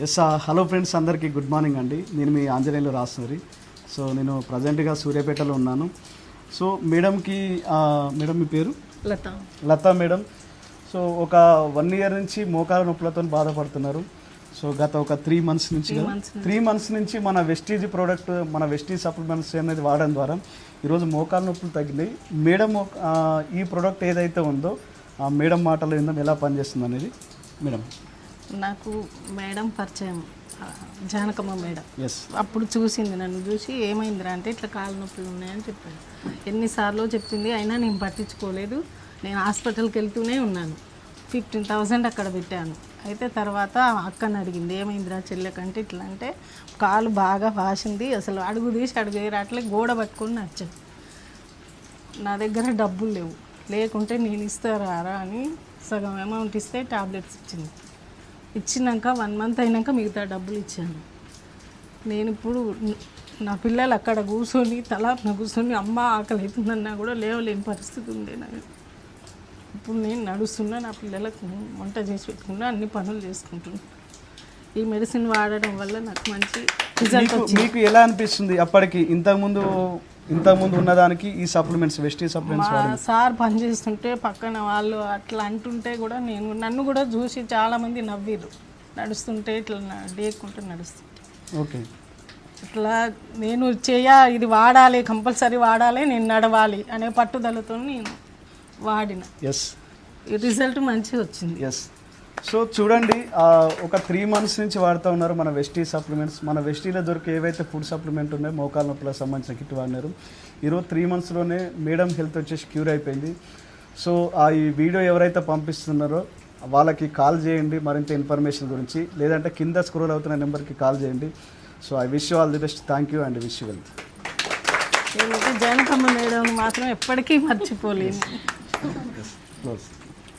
Yes hello friends, అందరికీ good morning అండి. నేను మీ ఆంజనేయులు రాస్తున్నది. సో నేను ప్రజెంట్గా సూర్యాపేటలో ఉన్నాను. సో మేడంకి మేడం మీ పేరు లతా మేడం. సో ఒక 1 year నుంచి మోకాల నొప్పులతో బాధపడుతున్నారు. సో గత ఒక 3 months నుంచి మన వెస్టీజ్ ప్రోడక్ట్, మన వెస్టీజ్ సప్లిమెంట్స్ అనేది వాడడం ద్వారా ఈరోజు మోకాల నొప్పులు తగ్గినాయి. మేడం ఈ ప్రోడక్ట్ ఏదైతే ఉందో ఆ మేడం మాటలు ఏందో ఎలా పనిచేస్తుంది అనేది. మేడం నాకు మేడం పరిచయం, జానకమ్మ మేడం. ఎస్, అప్పుడు చూసింది, నన్ను చూసి ఏమైందిరా అంటే ఇట్లా కాళ్ళ నొప్పులు ఉన్నాయని చెప్పాను. ఎన్నిసార్లు చెప్పింది, అయినా నేను పట్టించుకోలేదు. నేను హాస్పిటల్కి వెళ్తూనే ఉన్నాను. 15,000 అక్కడ పెట్టాను. అయితే తర్వాత అక్కని అడిగింది, ఏమైందిరా చెల్లెకంటే ఇట్లా అంటే కాలు బాగా వాసింది, అసలు అడుగు తీసి అడుగు అట్లే గోడ పట్టుకొని నచ్చాను. నా దగ్గర డబ్బులు లేవు, లేకుంటే నేను ఇస్తారా అని సగం అమౌంట్ ఇస్తే టాబ్లెట్స్ ఇచ్చింది. ఇచ్చినాక 1 month అయినాక మిగతా డబ్బులు ఇచ్చాను. నేను ఇప్పుడు నా పిల్లలు అక్కడ కూర్చొని తలాప్న కూర్చొని అమ్మ ఆకలి అవుతుందన్నా కూడా లేవలేని పరిస్థితి ఉంది నాకు. ఇప్పుడు నేను నడుస్తున్నా, నా పిల్లలకు వంట చేసి పెట్టుకున్నా, అన్ని పనులు చేసుకుంటున్నా. ఈ మెడిసిన్ వాడడం వల్ల నాకు మంచి రిజల్ట్ వచ్చింది. మీకు ఎలా అనిపిస్తుంది అప్పటికి ఇంతకుముందు ఉన్నదానికి ఈ సప్లిమెంట్స్, వెస్టీజ్ సప్లిమెంట్స్ మా సార్ పనిచేస్తుంటే పక్కన వాళ్ళు అట్లా అంటుంటే కూడా నన్ను కూడా చూసి చాలామంది నవ్విరు. నడుస్తుంటే ఇట్లా డేక్కుంటూ నడుస్తుంటే ఓకే, ఇట్లా నేను ఇది వాడాలి, కంపల్సరీ వాడాలి, నేను నడవాలి అనే పట్టుదలతో నేను వాడిన. ఎస్, రిజల్ట్ మంచిగా వచ్చింది. ఎస్. సో చూడండి, ఒక 3 months నుంచి వాడుతూ ఉన్నారు మన వెస్టీజ్ సప్లిమెంట్స్. మన వెస్టీలో దొరికే ఏవైతే ఫుడ్ సప్లిమెంట్ ఉన్నాయో మోకాల నొప్పులకు సంబంధించిన కిట్ వాడినారు. ఈరోజు 3 monthsలోనే మేడం హెల్త్ వచ్చేసి క్యూర్ అయిపోయింది. సో ఈ వీడియో ఎవరైతే పంపిస్తున్నారో వాళ్ళకి కాల్ చేయండి మరింత ఇన్ఫర్మేషన్ గురించి, లేదంటే కింద స్క్రోల్ అవుతున్న నెంబర్కి కాల్ చేయండి. So I wish you all the best. Thank you and wish you wealth. నేనైతే జానకమ్మ మేడం మాత్రం ఎప్పటికీ మర్చిపోలేను. క్లోజ్.